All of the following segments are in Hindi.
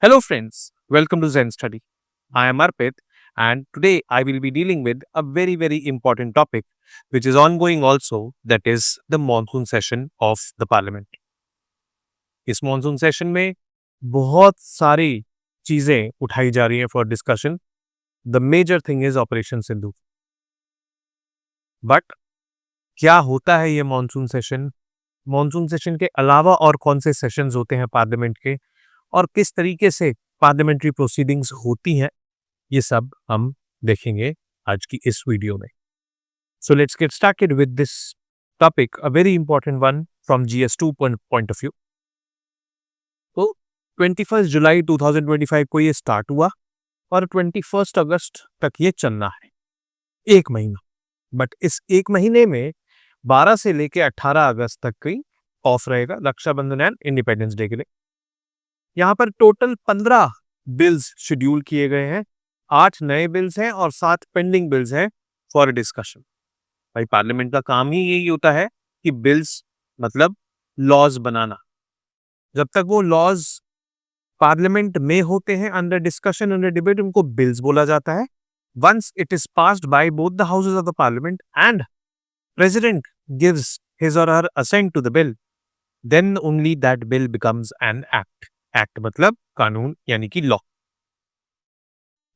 Hello, friends. Welcome to Zen Study. I am Arpit, and today I will be dealing with a very, very important topic, which is ongoing also, that is the monsoon session of the Parliament. इस मॉनसून सेशन में बहुत सारी चीजें उठाई जा रही हैं for discussion. The major thing is operation Sindhu. But क्या होता है ये मॉनसून सेशन? मॉनसून सेशन के अलावा और कौन से सेशंस होते हैं पार्लियामेंट के, और किस तरीके से पार्लियामेंट्री प्रोसीडिंग्स होती हैं, ये सब हम देखेंगे आज की इस वीडियो में. So let's get started with this topic, a very important one from GS2 point of view. तो 21 जुलाई 2025 को ये स्टार्ट हुआ और 21 अगस्त तक ये चलना है, एक महीना. बट इस एक महीने में 12 से लेके 18 अगस्त तक की ऑफ रहेगा, रक्षाबंधन एंड इंडिपेंडेंस डे के लिए. यहाँ पर टोटल 15 बिल्स शेड्यूल किए गए हैं. 8 नए बिल्स हैं और 7 पेंडिंग बिल्स हैं फॉर डिस्कशन. भाई, पार्लियामेंट का काम ही यही होता है कि बिल्स मतलब लॉज बनाना. जब तक वो लॉज पार्लियामेंट में होते हैं, अंडर डिस्कशन, अंडर डिबेट, उनको बिल्स बोला जाता है. Once it is passed by both the houses of the parliament and president gives his or her assent to the bill, then only that bill becomes an act. Act मतलब कानून, यानी कि law.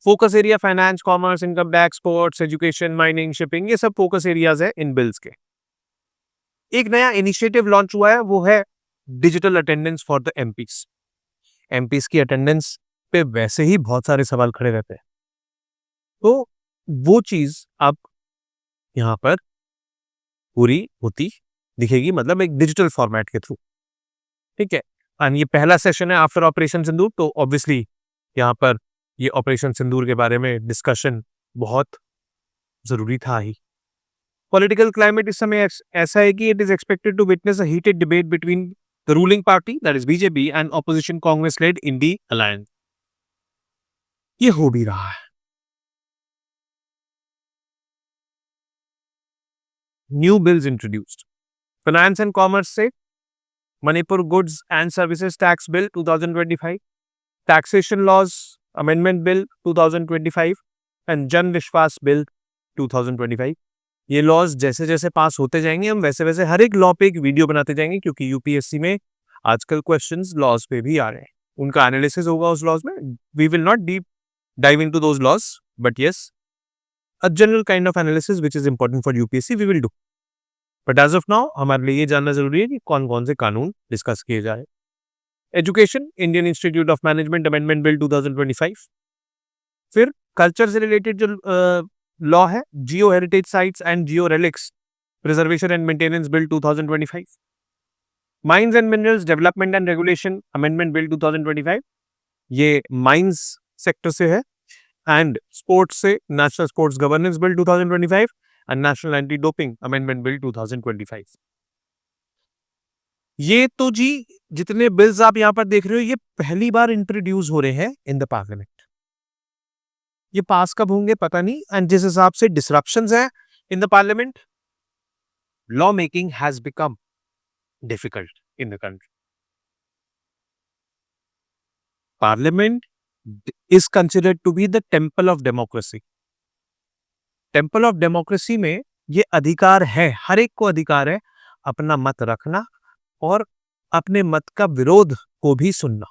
Focus area finance, commerce, income tax, sports, education, mining, shipping, ये सब फोकस एरियाज है इन बिल्स के. एक नया इनिशिएटिव लॉन्च हुआ है, वो है digital attendance for the MPs. MPs की अटेंडेंस पे वैसे ही बहुत सारे सवाल खड़े रहते हैं, तो वो चीज अब यहां पर पूरी होती दिखेगी, मतलब एक डिजिटल फॉर्मेट के थ्रू. ठीक है. एंड ये पहला सेशन है आफ्टर ऑपरेशन सिंदूर, तो ऑब्वियसली यहाँ पर ये ऑपरेशन सिंदूर के बारे में डिस्कशन बहुत जरूरी था ही. पॉलिटिकल क्लाइमेट इस समय ऐसा है कि it is expected to witness a heated debate between the ruling party, that is BJP, and opposition Congress led INDI alliance. ये हो भी रहा है. New bills introduced. Finance and commerce से Manipur goods and services tax bill 2025, taxation laws amendment bill 2025 and Jan Vishwas bill 2025. ये लॉज जैसे जैसे पास होते जाएंगे, हम वैसे वैसे हर एक लॉ पे एक वीडियो बनाते जाएंगे, क्योंकि यूपीएससी में आजकल क्वेश्चंस लॉज पे भी आ रहे हैं. उनका एनालिसिस होगा उस लॉज में. We will not deep dive into those laws, but yes, a general kind of analysis which is important for UPSC we will do. But as of now हमारे लिए ये जानना जरूरी है कि कौन कौन से कानून डिस्कस किए जा रहे हैं. Education, Indian institute of management amendment bill 2025. फिर कल्चर से रिलेटेड जो लॉ है, जियो heritage sites and Jio relics preservation and maintenance bill 2025. Mines and minerals development and regulation amendment bill 2025. ये माइंस सेक्टर से है. एंड स्पोर्ट्स से national sports governance bill 2025 and national anti doping amendment bill 2025. ये तो जी जितने बिल्स आप यहां पर देख रहे हो, ये पहली बार इंट्रोड्यूस हो रहे हैं इन द पार्लियामेंट. ये पास कब होंगे पता नहीं. एंड जिस हिसाब से डिसरप्शंस हैं in the parliament, law making has become difficult in the country. Parliament is considered to be the temple of democracy. Temple of democracy में ये अधिकार है, हर एक को अधिकार है अपना मत रखना और अपने मत का विरोध को भी सुनना.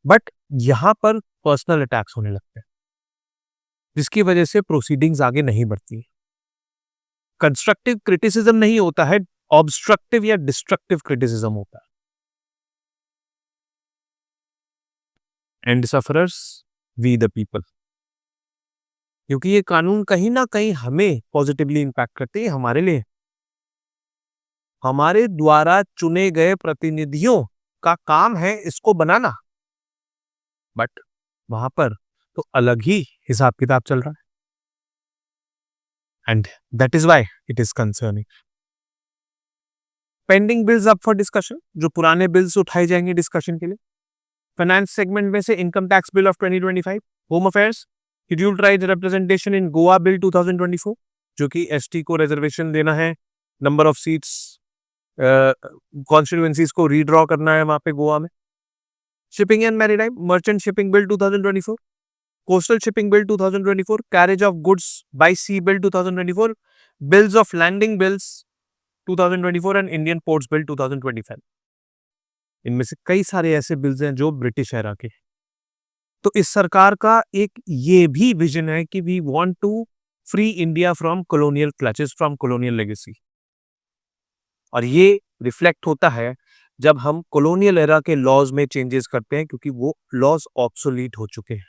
बट यहां पर पर्सनल अटैक्स होने लगते हैं, जिसकी वजह से प्रोसीडिंग्स आगे नहीं बढ़ती. कंस्ट्रक्टिव क्रिटिसिज्म नहीं होता है, ऑब्स्ट्रक्टिव या डिस्ट्रक्टिव क्रिटिसिज्म होता है. And sufferers we the people. क्योंकि ये कानून कहीं ना कहीं हमें पॉजिटिवली इंपैक्ट करते हैं. हमारे लिए, हमारे द्वारा चुने गए प्रतिनिधियों का काम है इसको बनाना. बट वहां पर तो अलग ही हिसाब किताब चल रहा है. And that is why it is concerning. Pending bills up for discussion, जो पुराने बिल्स उठाए जाएंगे डिस्कशन के लिए. फाइनेंस सेगमेंट में से income tax bill of 2025, home affairs, scheduled tribes representation in Goa bill 2024, जो कि एसटी को रिजर्वेशन देना है, नंबर ऑफ सीट्स, कॉन्स्टिट्यूएंसीज को रीड्रॉ करना है वहां पे गोवा में. Shipping and maritime, merchant shipping bill 2024, coastal shipping bill 2024, carriage of goods by sea bill 2024, bills of landing bills 2024 and Indian ports bill 2025। इनमें से कई सारे ऐसे बिल्स हैं जो ब्रिटिश एरा के। तो इस सरकार का एक ये भी विजन है कि we want to free India from colonial clutches, from colonial legacy. और ये रिफ्लेक्ट होता है जब हम कॉलोनियल एरा के लॉज में चेंजेस करते हैं, क्योंकि वो लॉज ऑब्सोलीट हो चुके हैं।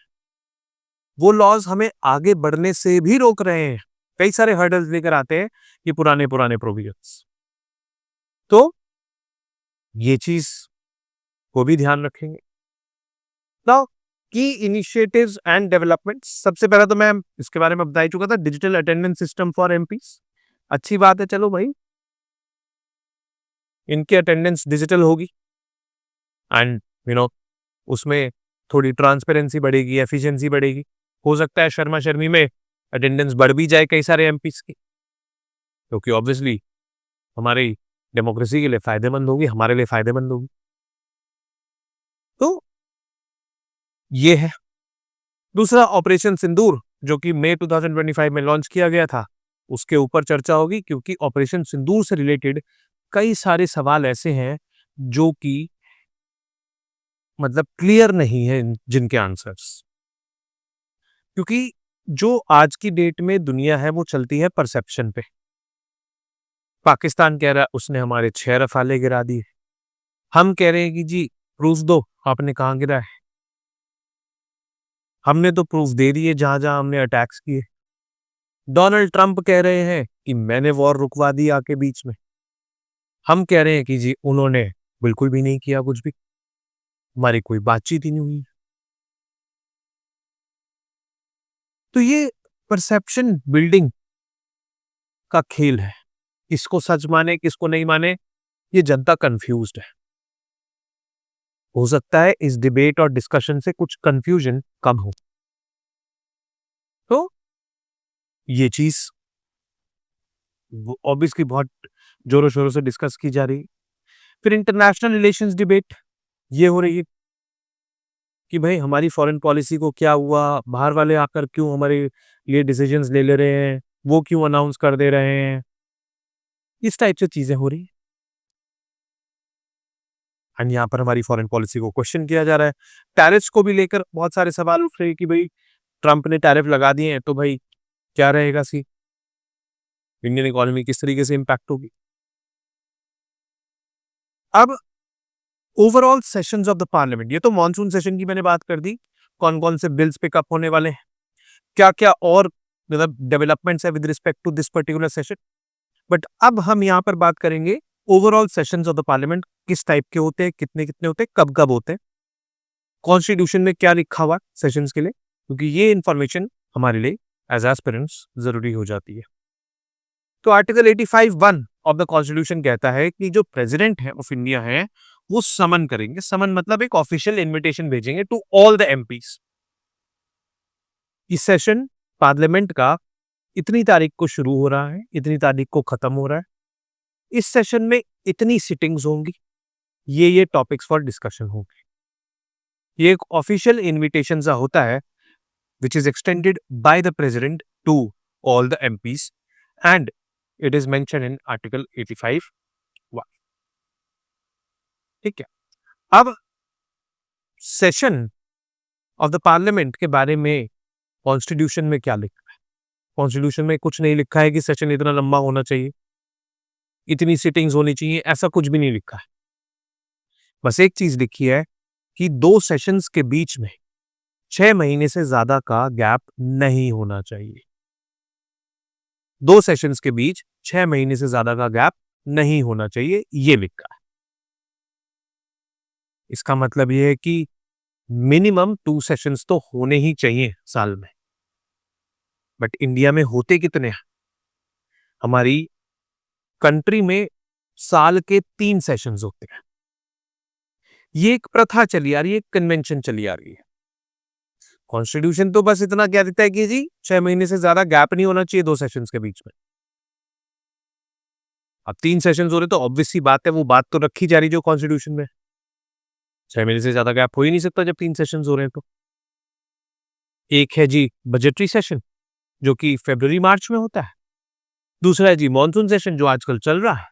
वो लॉज हमें आगे बढ़ने से भी रोक रहे हैं। कई सारे हर्डल्स लेकर आते हैं ये पुराने पुराने प्रोविजंस। तो ये चीज को भी ध्यान रखेंगे। नाउ की इनिशिएटिव्स एंड डेवलपमेंट्स, सबसे पहले तो मैं इसके बारे में बता ही चुका था, digital attendance system for MPs. अच्छी बात है, चलो भाई इनकी अटेंडेंस डिजिटल होगी एंड उसमें थोड़ी ट्रांसपेरेंसी बढ़ेगी, एफिशिएंसी बढ़ेगी। हो सकता है शर्मा शर्मी में अटेंडेंस बढ़ भी जाए कई सारे एमपीस की, क्योंकि ऑब्वियसली हमारी डेमोक्रेसी के लिए फायदेमंद होगी, हमारे लिए फायदेमंद होगी। तो ये है। दूसरा, ऑपरेशन सिंदूर, जो कि मई 2025 में लॉन्च किया गया था, उसके ऊपर चर्चा होगी, क्योंकि ऑपरेशन सिंदूर से रिलेटेड कई सारे सवाल ऐसे हैं जो कि मतलब क्लियर नहीं है जिनके आंसर्स। क्योंकि जो आज की डेट में दुनिया है वो चलती है परसेप्शन पे। पाकिस्तान कह रहा है उसने हमारे 6 रफाले गिरा दिए, हम कह रहे हैं कि जी प्रूफ दो आपने कहां गिरा है। हमने तो प्रूफ दे दिए जहां जहां हमने अटैक्स किए। डोनाल्ड ट्रंप कह रहे हैं कि मैंने वॉर रुकवा दी आके बीच में। हम कह रहे हैं कि जी उन्होंने बिल्कुल भी नहीं किया, कुछ भी, हमारी कोई बातचीत ही नहीं हुई। तो ये परसेप्शन बिल्डिंग का खेल है। किसको सच माने किसको नहीं माने, ये जनता कंफ्यूज्ड है। हो सकता है इस डिबेट और डिस्कशन से कुछ कंफ्यूजन कम हो। तो ये चीज ऑब्वियसली बहुत जोरों शोरों से डिस्कस की जा रही है। फिर इंटरनेशनल रिलेशंस डिबेट ये हो रही है कि भाई हमारी फॉरेन पॉलिसी को क्या हुआ, बाहर वाले आकर क्यों हमारे लिए डिसीजंस ले रहे हैं, वो क्यों अनाउंस कर दे रहे हैं, इस टाइप से चीजें हो रही है। एंड यहाँ पर हमारी फॉरेन पॉलिसी को क्वेश्चन किया जा रहा है। टैरिफ्स को भी लेकर बहुत सारे सवाल उठ रहे हैं कि भाई ट्रंप ने टैरिफ लगा दिए हैं तो भाई क्या रहेगा सी, इंडियन इकोनॉमी किस तरीके से इंपैक्ट होगी। अब overall sessions of the parliament, ये तो मॉनसून सेशन की मैंने बात कर दी, कौन कौन से बिल्स पिकअप होने वाले हैं, क्या क्या और मतलब डेवलपमेंट्स है with respect to this particular session. But अब हम यहाँ पर बात करेंगे overall sessions of the parliament किस टाइप के होते हैं, कितने कितने होते हैं, कब कब होते हैं, कॉन्स्टिट्यूशन में क्या लिखा हुआ सेशंस के लिए, क्योंकि ये इंफॉर्मेशन हमारे लिए एज एस्पिरेंट्स जरूरी हो जाती है। तो आर्टिकल 85(1) ऑफ द कॉन्स्टिट्यूशन कहता है कि जो प्रेसिडेंट है ऑफ इंडिया है वो समन करेंगे। समन मतलब एक ऑफिशियल इनविटेशन भेजेंगे टू ऑल द एमपीस। इस सेशन पार्लियामेंट का इतनी तारीख को शुरू हो रहा है, इतनी तारीख को खत्म हो रहा है, इस सेशन में इतनी सिटिंग्स होंगी, ये टॉपिक्स फॉर डिस्कशन होंगे। ये एक ऑफिशियल इनविटेशन सा होता है which is extended by the president to all the MPs and it is mentioned in article 85(1). ठीक है। अब सेशन ऑफ द पार्लियामेंट के बारे में कॉन्स्टिट्यूशन में क्या लिखा है? कॉन्स्टिट्यूशन में कुछ नहीं लिखा है कि सेशन इतना लंबा होना चाहिए, इतनी सिटिंग्स होनी चाहिए, ऐसा कुछ भी नहीं लिखा है। बस एक चीज लिखी है कि 2 सेशंस के बीच में 6 महीने से ज्यादा का गैप नहीं होना चाहिए। 2 सेशंस के बीच 6 महीने से ज्यादा का गैप नहीं होना चाहिए, ये लिखा है। इसका मतलब यह है कि मिनिमम 2 सेशंस तो होने ही चाहिए साल में। बट इंडिया में होते कितने हैं? हमारी कंट्री में साल के 3 सेशंस होते हैं। ये एक प्रथा चली आ रही है, एक कन्वेंशन चली आ रही है। कॉन्स्टिट्यूशन तो बस इतना कह देता है कि जी 6 महीने से ज्यादा गैप नहीं होना चाहिए 2 सेशंस के बीच में। अब 3 सेशंस हो रहे तो ऑब्वियस सी बात है, वो बात तो रखी जा रही जो कॉन्स्टिट्यूशन में। 6 महीने से ज्यादा गैप हो ही नहीं सकता जब 3 सेशंस हो रहे हैं तो। एक है जी बजटरी सेशन जो कि फरवरी मार्च में होता है। दूसरा है जी मॉनसून सेशन जो आजकल चल रहा है,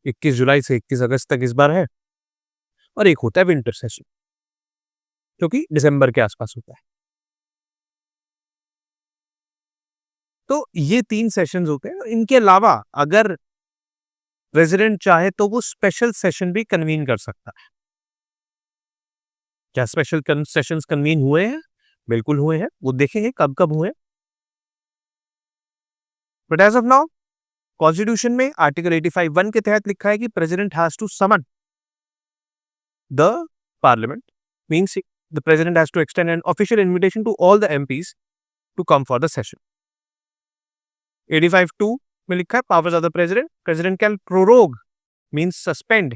21 जुलाई से 21 अगस्त तक इस बार है। और एक होता है विंटर सेशन जो कि दिसंबर के आसपास होता है। तो ये 3 सेशंस होते हैं। इनके अलावा अगर प्रेसिडेंट चाहे तो वो स्पेशल सेशन भी कन्वीन कर सकता है। क्या स्पेशल सेशंस कन्वीन हुए हैं? बिल्कुल हुए हैं। वो देखेंगे कब कब हुए। But as of now constitution में आर्टिकल 85(1) के तहत लिखा है कि president has to summon the parliament, means the president has to extend an official invitation to all the MPs to come for the session. 85(2) में लिखा है powers of the president, president can prorogue means suspend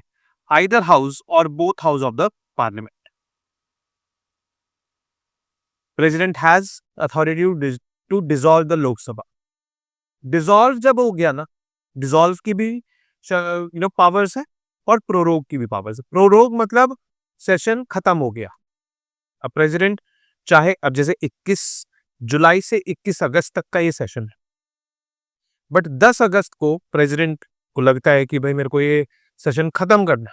either house और both house of the parliament. President has authority to dissolve the Lok Sabha. Dissolve जब हो गया ना, डिसॉल्व की भी पावर्स है और प्रोरोग की भी पावर्स है। प्रोरोग मतलब सेशन खत्म हो गया। अब प्रेसिडेंट चाहे, अब जैसे 21 जुलाई से 21 अगस्त तक का ये सेशन है, बट 10 अगस्त को प्रेसिडेंट को लगता है कि भाई मेरे को ये सेशन खत्म करना,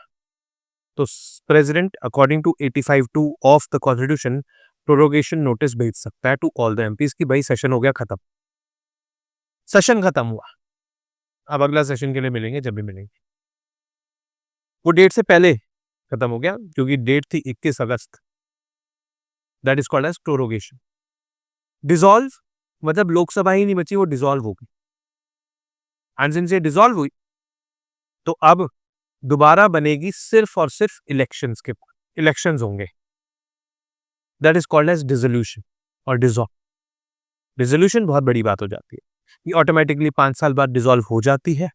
तो president according to 85(2) of the constitution prorogation notice भेज सकता है टू ऑल द एमपीज कि भाई सेशन हो गया खत्म, सेशन खत्म हुआ, अब अगला सेशन के लिए मिलेंगे जब भी मिलेंगे। वो डेट से पहले खत्म हो गया क्योंकि डेट थी 21 अगस्त। That is called as prorogation. Dissolve मतलब लोकसभा ही नहीं बची, वो डिसॉल्व हो गई। एंड सिंस ये डिसॉल्व हुई तो अब दोबारा बनेगी सिर्फ और सिर्फ इलेक्शंस के बाद, इलेक्शंस होंगे। That is called as dissolution और डिसॉल्व। डिसोल्यूशन बहुत बड़ी बात हो जाती है, ये ऑटोमेटिकली 5 साल बाद डिसॉल्व हो जाती है,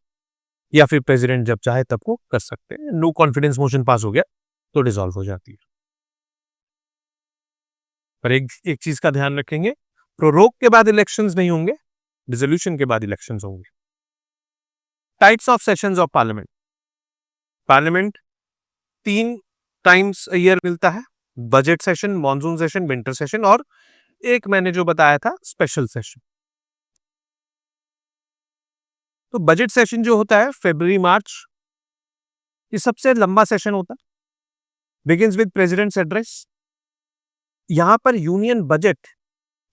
या फिर प्रेसिडेंट जब चाहे तब को कर सकते हैं। नो कॉन्फिडेंस मोशन पास हो गया तो डिसॉल्व हो जाती है। पर एक चीज का ध्यान रखेंगे, प्रोरोग के बाद इलेक्शंस नहीं होंगे, डिसोल्यूशन के बाद इलेक्शंस होंगे। Types of sessions of parliament. Parliament 3 times a year मिलता है, budget session, monsoon session, winter session, और एक मैंने जो बताया था स्पेशल सेशन। तो बजट सेशन जो होता है फरवरी मार्च, ये सबसे लंबा सेशन होता है। Begins with president's address. यहां पर यूनियन बजट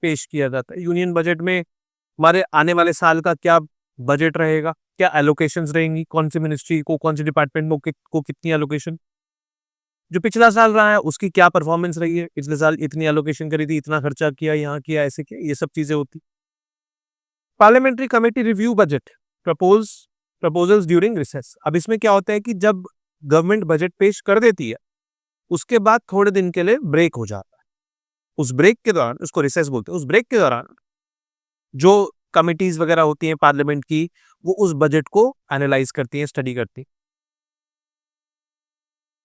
पेश किया जाता है। यूनियन बजट में हमारे आने वाले साल का क्या बजट रहेगा, क्या एलोकेशंस रहेंगी, कौन सी मिनिस्ट्री को, कौन सी डिपार्टमेंट को कितनी एलोकेशन, जो पिछला साल रहा है उसकी क्या परफॉर्मेंस रही है, पिछले साल इतनी एलोकेशन करी थी, इतना खर्चा किया, यहाँ किया, ऐसे किया, ये सब चीजें होती। Parliamentary committee review budget proposals during recess. अब इसमें क्या होता है कि जब गवर्नमेंट बजट पेश कर देती है उसके बाद थोड़े दिन के लिए ब्रेक हो जाता है। उस ब्रेक के दौरान, उसको रिसेस बोलते हैं, उस ब्रेक के दौरान जो कमिटीज वगैरह होती हैं पार्लियामेंट की, वो उस बजट को एनालाइज करती हैं, स्टडी करती हैं,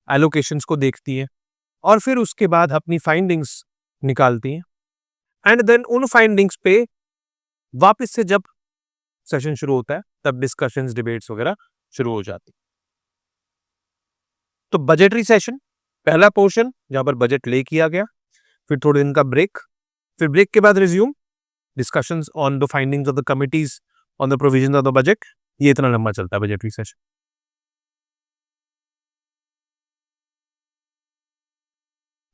एलोकेशंस को देखती हैं, और फिर उसके बाद अपनी फाइंडिंग्स निकालती हैं। एंड देन उन फाइंडिंग्स पे वापस से जब सेशन शुरू होता है तब डिस्कशंस, डिबेट्स वगैरह शुरू हो जाती। तो बजटरी सेशन पहला पोर्शन जहां पर बजट ले किया गया, फिर थोड़े दिन का ब्रेक, फिर ब्रेक के बाद resume discussions on the findings of the committees on the provision of the budget. ये इतना लंबा चलता है budgetary session.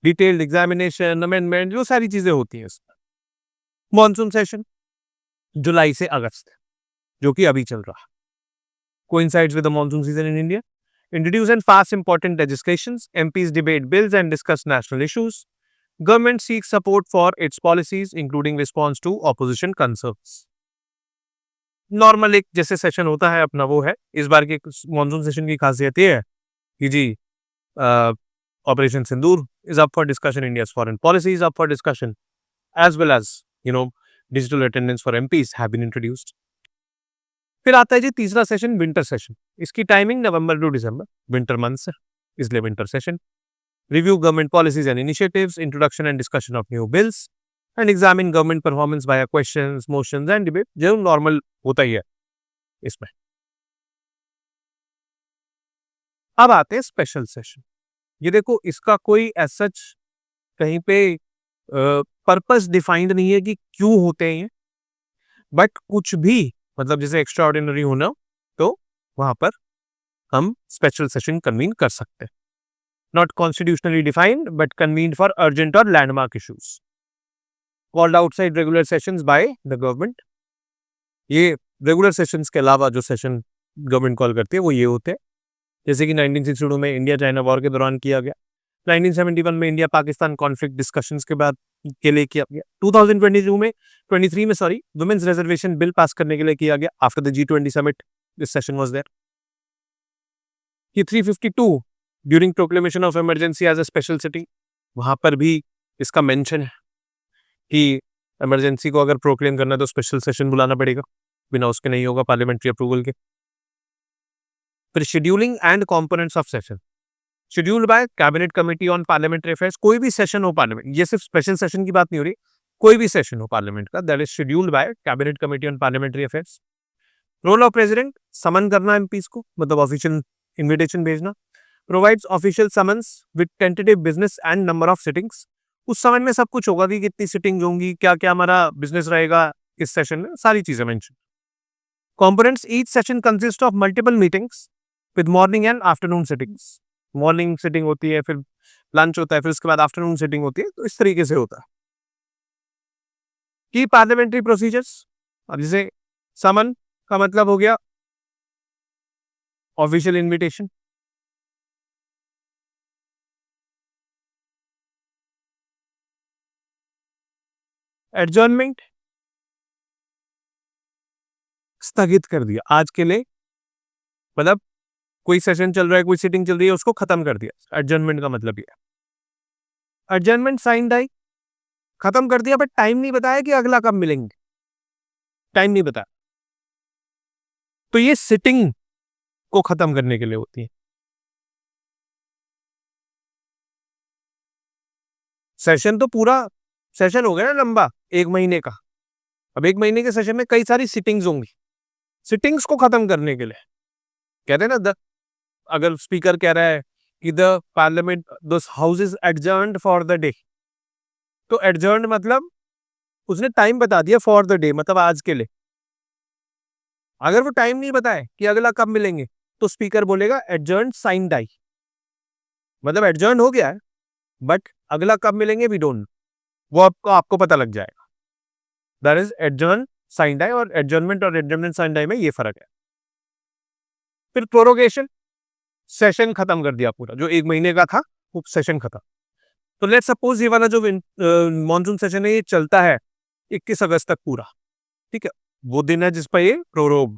Detailed examination, amendment, जो सारी चीजें होती हैं इसमें। मॉनसून सेशन जुलाई से अगस्त, जो कि अभी चल रहा है, coincides with the monsoon season in India. Introduce and pass important legislations. MPs debate bills and discuss national issues. Government seeks support for its policies, including response to opposition concerns. Normal एक जैसे सेशन होता है अपना वो है। इस बार के मॉनसून सेशन की खासियत ये है कि जी operation Sindoor is up for discussion, India's foreign policy is up for discussion, as well as digital attendance for MPs have been introduced. फिर आता है जी तीसरा सेशन, विंटर सेशन। इसकी timing November to December, winter months है इसलिए winter session. Review government policies and initiatives, introduction and discussion of new bills, and examine government performance via questions, motions and debate, जो नॉर्मल होता ही है इसमें। अब आते हैं स्पेशल सेशन। ये देखो, इसका कोई एज सच कहीं पे पर्पस डिफाइंड नहीं है कि क्यों होते हैं ये, बट कुछ भी मतलब जैसे एक्स्ट्रा ऑर्डिनरी होना, तो वहां पर हम स्पेशल सेशन कन्वीन कर सकते हैं. Not constitutionally defined but convened for urgent और landmark issues, called outside regular sessions by the government. ये रेगुलर सेशंस के अलावा जो सेशन गवर्नमेंट कॉल करती है वो ये होते हैं, जैसे कि 1962 में इंडिया चाइना वॉर के दौरान किया गया, 1971 में इंडिया पाकिस्तान कॉन्फ्लिक्ट डिस्कशंस के बाद के लिए किया गया, 2023 में sorry women's reservation bill pass करने के लिए किया गया after the G20 summit. This session was there. कि 352 during proclamation of emergency as a special sitting, वहां पर भी इसका मेंशन है कि इमरजेंसी को अगर प्रोक्लेम करना है तो स्पेशल सेशन बुलाना पड़ेगा, बिना उसके नहीं होगा पार्लियामेंट्री अप्रूवल के. फिर scheduling and components of session, scheduled by cabinet committee on parliamentary affairs. कोई भी सेशन हो पार्लियामेंट, ये सिर्फ स्पेशल सेशन की बात नहीं हो रही, कोई भी सेशन हो पार्लियामेंट का, that is scheduled by cabinet committee on parliamentary affairs. Role of president, summon करना एमपीस को, मतलब ऑफिशियल इन्विटेशन भेजना. Provides official summons with tentative business and number of sittings. उस समन में सब कुछ होगा कि कितनी सिटिंग होंगी, क्या क्या हमारा बिजनेस रहेगा इस सेशन में, सारी चीजें mention. Components, each session consist of multiple meetings with morning and afternoon sittings. Morning sitting होती है, फिर लंच होता है, फिर उसके बाद आफ्टरनून सिटिंग होती है, तो इस तरीके से होता है. की पार्लियामेंट्री प्रोसीजर्स, अब जैसे समन का मतलब हो गया ऑफिशियल इनविटेशन. एडजर्नमेंट, स्थगित कर दिया आज के लिए, मतलब कोई सेशन चल रहा है, कोई सिटिंग चल रही है, उसको खत्म कर दिया. एडजर्नमेंट का मतलब ये है. एडजर्नमेंट साइन डाई, खत्म कर दिया बट टाइम नहीं बताया कि अगला कब मिलेंगे, टाइम नहीं बताया, तो ये सिटिंग को खत्म करने के लिए होती है. सेशन तो पूरा सेशन हो गया ना लंबा, एक महीने का. अब एक महीने के सेशन में कई सारी सिटिंग्स होंगी, सिटिंग्स को खत्म करने के लिए कहते हैं ना, अगर स्पीकर कह रहा है कि the parliament the house is adjourned for the day, तो एडजर्न्ड मतलब उसने टाइम बता दिया, फॉर द डे मतलब आज के लिए. अगर वो टाइम नहीं बताए कि अगला कब मिलेंगे, तो स्पीकर बोलेगा एडजर्न्ड साइन डाई, मतलब एडजर्न हो गया है बट अगला कब मिलेंगे वी डोंट, वो आपको पता लग जाएगा. That is adjourn sine die, और एडजर्नमेंट और एडजर्नमेंट साइन डाई में ये फर्क है. फिर प्रोरोगेशन, सेशन खत्म कर दिया पूरा, जो एक महीने का था वो सेशन खत्म. तो लेट्स सपोज ये वाला जो मॉनसून सेशन है ये चलता है 21 अगस्त तक पूरा, ठीक है, वो दिन है जिस पर ये प्रोरोग.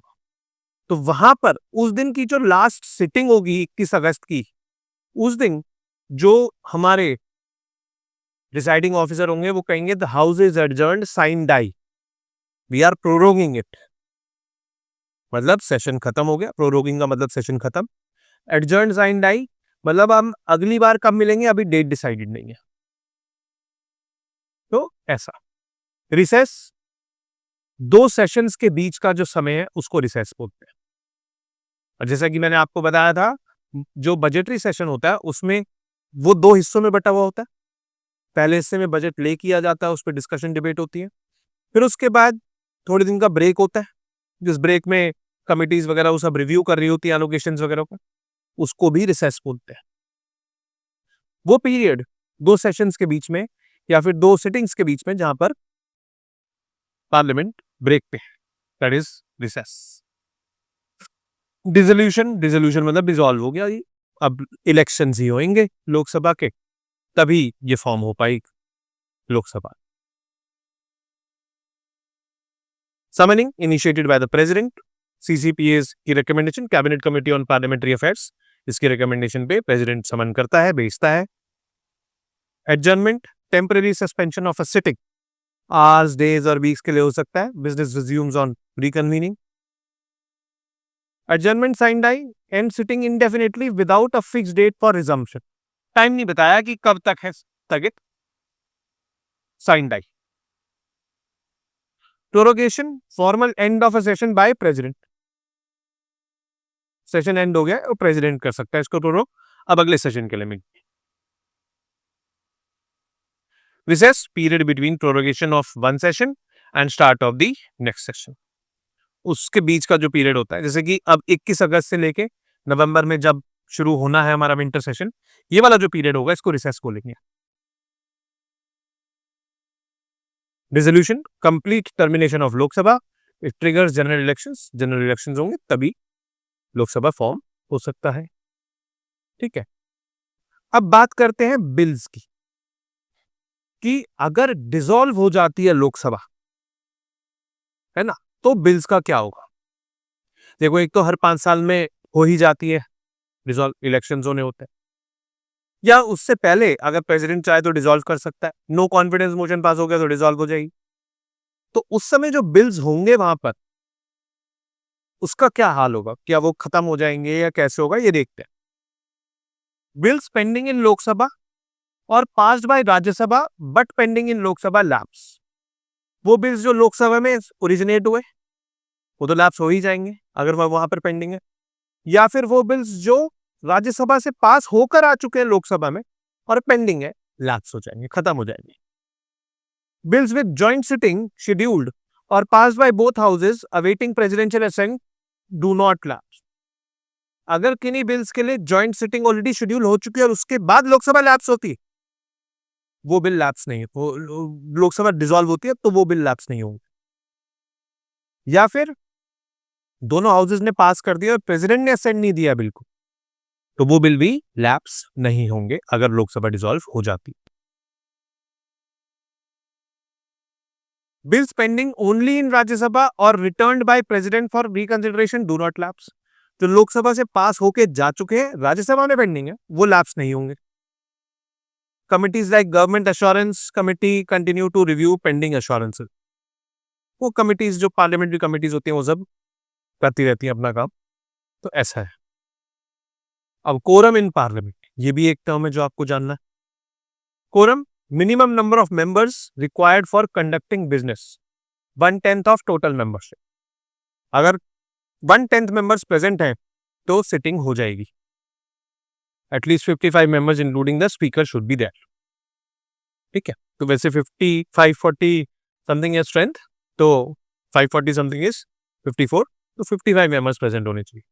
तो वहां पर उस दिन की जो लास्ट सिटिंग होगी 21 अगस्त की, उस दिन जो हमारे डिसाइडिंग ऑफिसर होंगे वो कहेंगे the house is adjourned sine die, we are proroguing it, मतलब सेशन खत्म हो गया. प्रोरोगिंग का मतलब सेशन खत्म. एडजर्न्ड साइन डाई मतलब हम अगली बार कब मिलेंगे अभी डेट डिसाइडेड नहीं है. तो ऐसा. रिसेस, दो सेशंस के बीच का जो समय है उसको रिसेस बोलते हैं. और जैसा कि मैंने आपको बताया था, जो बजटरी सेशन होता है उसमें वो दो हिस्सों में बटा हुआ होता है. पहले हिस्से में बजट ले किया जाता है, उस पर डिस्कशन डिबेट होती है. फिर उसके बाद थोड़े दिन का ब्रेक होता है, जिस ब्रेक में कमिटीज वगैरह वो सब रिव्यू कर रही होती है एलोकेशन वगैरह का, उसको भी रिसेस बोलते हैं. वो पीरियड दो सेशंस के बीच में या फिर दो सिटिंग्स के बीच में जहां पर पार्लियामेंट ब्रेक पे है, that is recess. Dissolution, dissolution मतलब डिसॉल्व हो गया ये, अब इलेक्शंस ही होंगे लोकसभा के, तभी ये फॉर्म हो पाएगी Lok Sabha. Summoning initiated by the president, CCPS की recommendation, cabinet committee on parliamentary affairs, इसकी रिकमेंडेशन पे प्रेसिडेंट समन करता है, भेजता है. Adjournment, temporary suspension of a sitting, hours days और वीक्स के लिए हो सकता है. Business resumes on reconvening. Adjournment sine die, and sitting indefinitely without a fixed date for resumption, time नहीं बताया कि कब तक है स्थगित. Sine die. Prorogation, formal end of a session by president, session and हो गया और प्रेसिडेंट कर सकता है इसको प्रोरोग, अब अगले सेशन के लिए मिल. Recess period between prorogation of one session and start of the next session. उसके बीच का जो पीरियड होता है, जैसे कि अब 21 अगस्त से लेके नवंबर में जब शुरू होना है हमारा विंटर सेशन, ये वाला जो पीरियड होगा इसको रिसेस बोलेंगे. Resolution, complete termination of Lok Sabha. It triggers general elections. General elections होंगे तभी लोकसभा फॉर्म हो सकता है. ठीक है. अब बात करते हैं बिल्स की, कि अगर डिसॉल्व हो जाती है लोकसभा, है ना, तो बिल्स का क्या होगा. देखो, एक तो हर 5 साल में हो ही जाती है, डिसॉल्व इलेक्शंस होने होते हैं, या उससे पहले अगर प्रेसिडेंट चाहे तो डिसॉल्व कर सकता है. नो कॉन्फिडेंस मोशन पास हो गया तो डिसॉल्व हो जाएगी. तो उस समय जो बिल्स होंगे वहां पर, उसका क्या हाल होगा, क्या वो खत्म हो जाएंगे या कैसे होगा, ये देखते हैं. बिल्स पेंडिंग इन लोकसभा और passed bye Rajya Sabha but pending in Lok Sabha lapse. वो बिल्स जो लोकसभा में ओरिजिनेट हुए वो तो लैप्स हो ही जाएंगे अगर वह वहां पर पेंडिंग है, या फिर वो बिल्स जो राज्यसभा से पास होकर आ चुके हैं लोकसभा में और पेंडिंग है, लैप्स हो जाएंगे, खत्म हो जाएंगे. Bills with joint sitting scheduled और passed by both houses awaiting presidential assent do not lapse. अगर किन्हीं बिल्स के लिए जॉइंट सिटिंग ऑलरेडी शेड्यूल हो चुकी है और उसके बाद लोकसभा लैप्स होती, वो बिल लैप्स नहीं, वो लोकसभा डिसॉल्व होती है तो वो बिल लैप्स नहीं होंगे. या फिर दोनों हाउसेस ने पास कर दिया और प्रेसिडेंट ने असेंट नहीं दिया बिल को, तो वो बिल भी लैप्स नहीं होंगे अगर लोकसभा डिसॉल्व हो जाती. Bills pending only in Rajya Sabha और returned by president for reconsideration do not lapse. जो लोकसभा से पास होके जा चुके हैं, राज्यसभा में पेंडिंग है, वो लैप्स नहीं होंगे. Committees like government assurance committee continue to review pending assurances. वो कमिटीज जो पार्लियामेंट्री कमिटीज होती हैं वो सब करती रहती हैं अपना काम. तो ऐसा है. अब कोरम इन पार्लियामेंट, ये भी एक टर्म है जो आपको जानना है. Quorum, minimum number of members required for conducting business, 1/10 of total membership. अगर 1/10 मेंबर्स प्रेजेंट हैं तो सिटिंग हो जाएगी. At least 55 members including the speaker should be there. ठीक है. तो वैसे 55-40 समथिंग है स्ट्रेंथ, तो 540 समथिंग इज 54, तो 55 मेंबर्स प्रेजेंट होने चाहिए.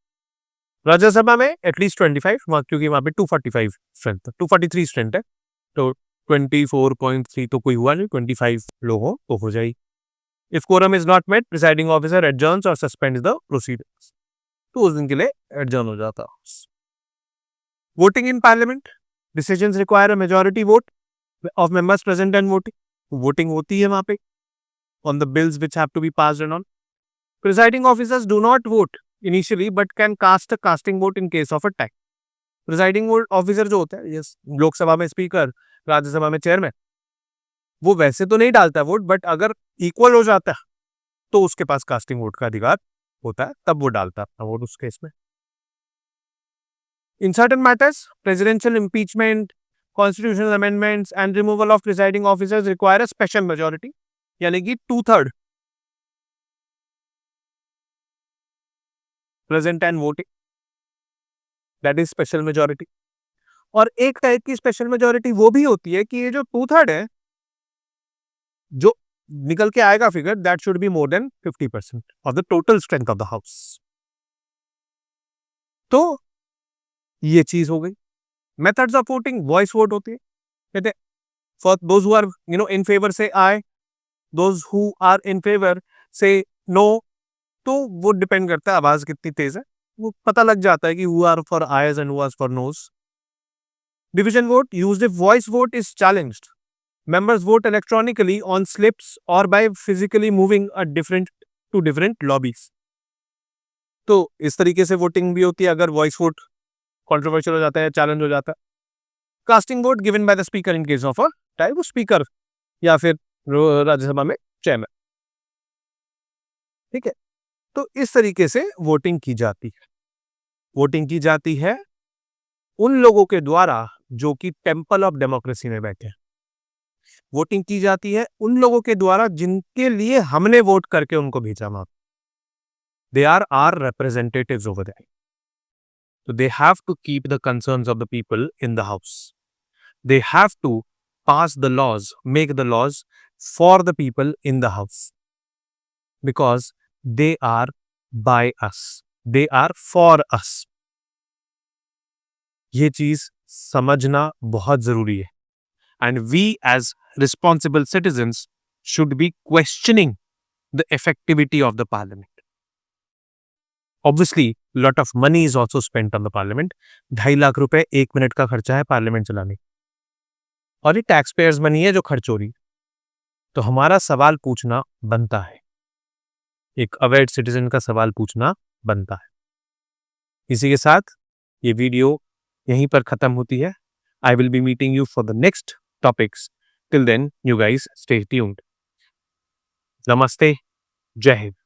राज्यसभा में एटलीस्ट 25, क्योंकि वहां पे 245 स्ट्रेंथ, 243 स्ट्रेंथ है, तो 24.3 तो कोई हुआ नहीं, 25 लोग हो तो हो जाएगी. If quorum is not met, presiding officer adjourns और सस्पेंड्स द प्रोसीडिंग्स. तो उस दिन के लिए एडजर्न हो जाता. Voting in parliament, decisions require a majority vote of members present and voting. Voting होती है वहां पे on the bills which have to be passed and on. Presiding officers do not vote initially but can cast a casting vote in case of a tie. Presiding officer जो होता है, yes, लोकसभा में स्पीकर, राज्यसभा में चेयरमैन, वो वैसे तो नहीं डालता वोट, बट अगर इक्वल हो जाता है तो उसके पास कास्टिंग वोट का अधिकार होता है, तब वो डालता है अपना वोट उस केस में. In certain matters, presidential impeachment, constitutional amendments and removal of presiding officers require a special majority, यानी कि 2/3 present and voting, that is special majority. और एक टाइप की स्पेशल मेजोरिटी वो भी होती है कि ये जो 2/3 है, जो निकल के आएगा figure, that should be more than 50% of the total strength of the house. तो ये चीज हो गई. Methods of voting, voice vote होती है. कहते for those who are in favour say aye, those who are in favour say no. तो वो डिपेंड करता है आवाज कितनी तेज है, वो पता लग जाता है कि who are for ayes and who are for noes. Division vote, used if voice vote is challenged. Members vote electronically on slips or by physically moving to different lobbies. तो इस तरीके से वोटिंग भी होती है अगर वॉइस वोट कंट्रोवर्शियल हो जाता है, चैलेंज हो जाता है. Casting vote given by the speaker in case of a tie, वो स्पीकर या फिर राज्यसभा में चेयरमैन. ठीक है. तो इस तरीके से वोटिंग की जाती है. वोटिंग की जाती है उन लोगों के द्वारा जो कि टेम्पल ऑफ डेमोक्रेसी में बैठे हैं. वोटिंग की जाती है उन लोगों के द्वारा जिनके लिए हमने वोट करके उनको भेजा वहां. They are are representatives over there. So they have to keep the concerns of the people in the house. They have to pass the laws, make the laws for the people in the house, because they are by us, they are for us. ये चीज समझना बहुत जरूरी है. And we as responsible citizens should be questioning the effectivity of the parliament. Obviously, lot of money is also spent on the parliament. 2.5 lakh रुपए 1 मिनट का खर्चा है पार्लियामेंट चलाने, और ये टैक्स पेयर्स मनी है जो खर्च हो रही. तो हमारा सवाल पूछना बनता है, एक अवेयर सिटीजन का सवाल पूछना बनता है. इसी के साथ ये वीडियो यहीं पर खत्म होती है. I will be meeting you for the next topics. Till then, you guys stay tuned. Namaste. Jai Hind.